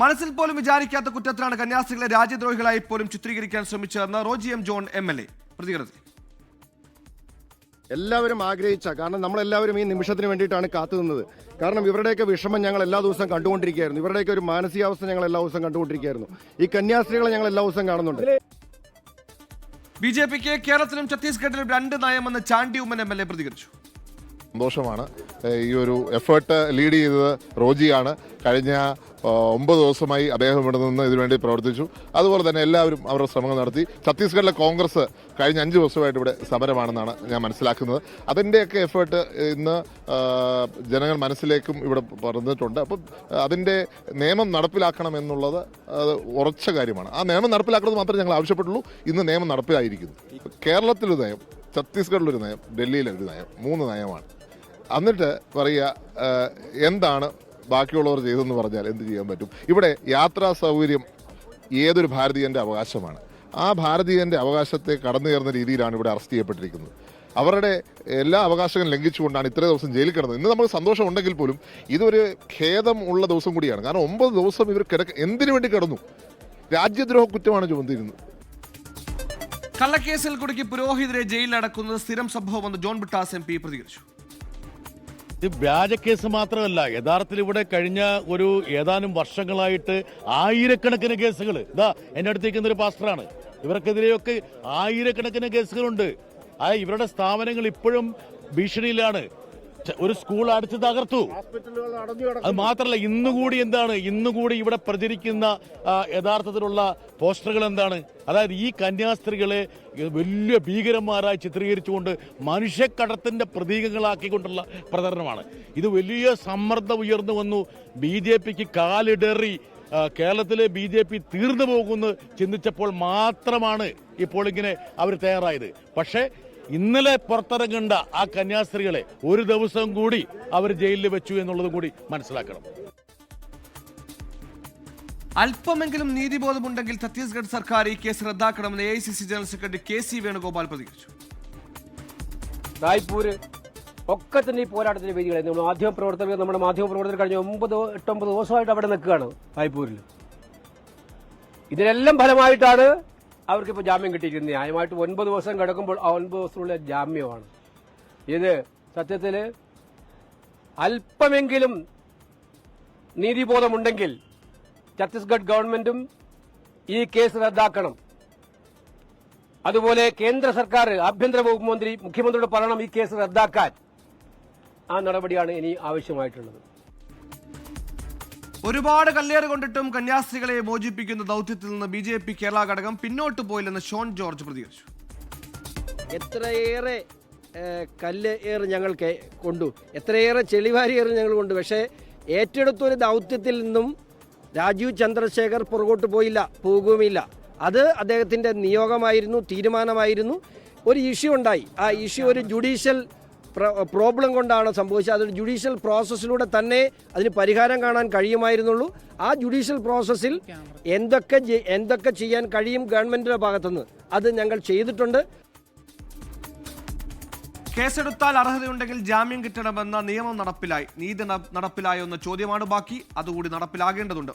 മനസ്സിൽ പോലും വിചാരിക്കാത്ത കുറ്റത്തിലാണ് കന്യാസ്ത്രീകളെ രാജ്യദ്രോഹികളായി പോലും ചിത്രീകരിക്കാൻ ശ്രമിച്ചതെന്ന് റോജി എം ജോൺ MLA പ്രതികരണത്തിൽ. എല്ലാവരും ആഗ്രഹിച്ച, കാരണം നമ്മളെല്ലാവരും ഈ നിമിഷത്തിന് വേണ്ടിയിട്ടാണ് കാത്തുനിന്നത്. കാരണം ഇവരുടെയൊക്കെ വിഷമം ഞങ്ങൾ എല്ലാ ദിവസവും കണ്ടുകൊണ്ടിരിക്കുകയായിരുന്നു. ഇവരുടെയൊക്കെ ഒരു മാനസികാവസ്ഥ ഞങ്ങൾ എല്ലാ ദിവസവും കണ്ടുകൊണ്ടിരിക്കുകയായിരുന്നു. ഈ കന്യാസ്ത്രീകളെ ഞങ്ങൾ എല്ലാ ദിവസവും കാണുന്നുണ്ട്. BJPക്ക് കേരളത്തിലും ഛത്തീസ്ഗഡിലും രണ്ട് നയമെന്ന് ചാണ്ടി ഉമ്മൻ MLA പ്രതികരിച്ചു. സന്തോഷമാണ്. ഈ ഒരു എഫേർട്ട് ലീഡ് ചെയ്തത് റോജിയാണ്. കഴിഞ്ഞ 9 ദിവസമായി അദ്ദേഹം ഇവിടെ നിന്ന് ഇതിനുവേണ്ടി പ്രവർത്തിച്ചു. അതുപോലെ തന്നെ എല്ലാവരും അവരുടെ ശ്രമങ്ങൾ നടത്തി. ഛത്തീസ്ഗഡിലെ കോൺഗ്രസ് കഴിഞ്ഞ 5 ദിവസമായിട്ട് ഇവിടെ സമരമാണെന്നാണ് ഞാൻ മനസ്സിലാക്കുന്നത്. അതിൻ്റെയൊക്കെ എഫേർട്ട് ഇന്ന് ജനങ്ങൾ മനസ്സിലേക്കും ഇവിടെ പറഞ്ഞിട്ടുണ്ട്. അപ്പം അതിൻ്റെ നിയമം നടപ്പിലാക്കണം എന്നുള്ളത് ഉറച്ച കാര്യമാണ്. ആ നിയമം നടപ്പിലാക്കുന്നത് മാത്രമേ ഞങ്ങൾ ആവശ്യപ്പെട്ടുള്ളൂ. ഇന്ന് നിയമം നടപ്പിലായിരിക്കുന്നു. കേരളത്തിലൊരു നയം, ഛത്തീസ്ഗഡിലൊരു നയം, ഡൽഹിയിലൊരു നയം, 3 നയമാണ്. എന്നിട്ട് പറയുക എന്താണ് ബാക്കിയുള്ളവർ ചെയ്തെന്ന് പറഞ്ഞാൽ എന്ത് ചെയ്യാൻ പറ്റും? ഇവിടെ യാത്രാ സൗകര്യം ഏതൊരു ഭാരതീയൻ്റെ അവകാശമാണ്. ആ ഭാരതീയൻ്റെ അവകാശത്തെ കടന്നു കയറുന്ന രീതിയിലാണ് ഇവിടെ അറസ്റ്റ് ചെയ്യപ്പെട്ടിരിക്കുന്നത്. അവരുടെ എല്ലാ അവകാശങ്ങളും ലംഘിച്ചുകൊണ്ടാണ് ഇത്രയും ദിവസം ജയിലിൽ കിടന്നത്. ഇന്ന് നമുക്ക് സന്തോഷം ഉണ്ടെങ്കിൽ പോലും ഇതൊരു ഖേദം ഉള്ള ദിവസം കൂടിയാണ്. കാരണം 9 ദിവസം ഇവർ എന്തിനു വേണ്ടി കിടന്നു? രാജ്യദ്രോഹ കുറ്റമാണ് ചുമത്തിയിരുന്നത്. കള്ളക്കേസിൽ കുടുക്കി പുരോഹിതരെ ജയിലിൽ അടക്കുന്നത് സ്ഥിരം സംഭവമെന്ന് ജോൺ ബ്രിട്ടാസ് MP പ്രതികരിച്ചു. ഇത് വ്യാജ കേസ് മാത്രമല്ല, യഥാർത്ഥത്തിൽ ഇവിടെ കഴിഞ്ഞ ഒരു ഏതാനും വർഷങ്ങളായിട്ട് ആയിരക്കണക്കിന് കേസുകൾ, ഇതാ എന്റെ അടുത്തേക്ക് ഒരു പാസ്റ്ററാണ്, ഇവർക്കെതിരെയൊക്കെ ആയിരക്കണക്കിന് കേസുകളുണ്ട്. ഇവരുടെ സ്ഥാപനങ്ങൾ ഇപ്പോഴും ഭീഷണിയിലാണ്. ഒരു സ്കൂൾ അടിച്ചു തകർത്തു. അത് മാത്രമല്ല, ഇന്നുകൂടി ഇവിടെ പ്രചരിക്കുന്ന യഥാർത്ഥത്തിലുള്ള പോസ്റ്ററുകൾ എന്താണ്? അതായത് ഈ കന്യാസ്ത്രീകളെ വലിയ ഭീകരന്മാരായി ചിത്രീകരിച്ചുകൊണ്ട് മനുഷ്യക്കടത്തിന്റെ പ്രതീകങ്ങളാക്കിക്കൊണ്ടുള്ള പ്രചരണമാണ്. ഇത് വലിയ സമ്മർദ്ദം ഉയർന്നു വന്നു. BJPക്ക് കാലിടറി കേരളത്തിലെ BJP തീർന്നു പോകുമെന്ന് ചിന്തിച്ചപ്പോൾ മാത്രമാണ് ഇപ്പോൾ ഇങ്ങനെ അവർ തയ്യാറായത്. പക്ഷേ ഇന്നലെ പുറത്തിറങ്ങേണ്ട ആ കന്യാസ്ത്രീകളെ ഒരു ദിവസം കൂടി അവർ ജയിലിൽ വെച്ചു എന്നുള്ളതും കൂടി മനസ്സിലാക്കണം. അല്പമെങ്കിലും നീതിബോധമുണ്ടെങ്കിൽ ഛത്തീസ്ഗഡ് സർക്കാർ ഈ കേസ് റദ്ദാക്കണമെന്ന് AICC general secretary KC Venugopal പ്രതികരിച്ചു. റായ്പൂര് ഒക്കെ തന്നെ ഈ പോരാട്ടത്തിന്റെ വേദികളായിരുന്നു. നമ്മുടെ മാധ്യമപ്രവർത്തകർ കഴിഞ്ഞ 8-9 ദിവസമായിട്ട് അവിടെ നിൽക്കുകയാണ് റായ്പൂരിൽ. ഇതിനെല്ലാം ഫലമായിട്ടാണ് അവർക്കിപ്പോൾ ജാമ്യം കിട്ടിയിരിക്കുന്നത്. ന്യായമായിട്ട് 9 ദിവസം കിടക്കുമ്പോൾ ആ 9 ദിവസത്തിലുള്ള ജാമ്യമാണ് ഇത്. സത്യത്തിൽ അല്പമെങ്കിലും നീതിബോധമുണ്ടെങ്കിൽ ഛത്തീസ്ഗഡ് ഗവൺമെന്റും ഈ കേസ് റദ്ദാക്കണം. അതുപോലെ കേന്ദ്ര സർക്കാർ, ആഭ്യന്തര വകുപ്പ് മന്ത്രി മുഖ്യമന്ത്രിയോട് പറയണം ഈ കേസ് റദ്ദാക്കാൻ. ആ നടപടിയാണ് ഇനി ആവശ്യമായിട്ടുള്ളത്. ഒരുപാട് കല്ലേറ് കൊണ്ടിട്ടും കന്യാസ്ത്രീകളെ മോചിപ്പിക്കുന്ന ദൗത്യത്തിൽ നിന്ന് BJP കേരള ഘടകം പിന്നോട്ട് പോയില്ലെന്ന് ഷോൺ ജോർജ് പ്രതികരിച്ചു. എത്രയേറെ കല്ല് ഏറ് ഞങ്ങൾ കൊണ്ടു, എത്രയേറെ ചെളിവാരി ഏറ് ഞങ്ങൾ കൊണ്ടു. പക്ഷേ ഏറ്റെടുത്തൊരു ദൗത്യത്തിൽ നിന്നും രാജീവ് ചന്ദ്രശേഖർ പുറകോട്ട് പോകുകയുമില്ല. അത് അദ്ദേഹത്തിൻ്റെ നിയോഗമായിരുന്നു, തീരുമാനമായിരുന്നു. ഒരു ഇഷ്യൂ ഉണ്ടായി. ആ ഇഷ്യൂ ഒരു ജുഡീഷ്യൽ പ്രോബ്ലം കൊണ്ടാണ് സംഭവിച്ചത്. അതൊരു ജുഡീഷ്യൽ പ്രോസസ്സിലൂടെ തന്നെ അതിന് പരിഹാരം കാണാൻ കഴിയുമായിരുന്നുള്ളൂ. ആ ജുഡീഷ്യൽ പ്രോസസ്സിൽ എന്തൊക്കെ ചെയ്യാൻ കഴിയും ഗവൺമെന്റിന്റെ ഭാഗത്തുനിന്ന് അത് ഞങ്ങൾ ചെയ്തിട്ടുണ്ട്. കേസെടുത്താൽ അർഹതയുണ്ടെങ്കിൽ ജാമ്യം കിട്ടണമെന്ന നിയമം നടപ്പിലായി. നീതി നടപ്പിലായോ എന്ന ചോദ്യമാണ് ബാക്കി. അതുകൂടി നടപ്പിലാകേണ്ടതുണ്ട്.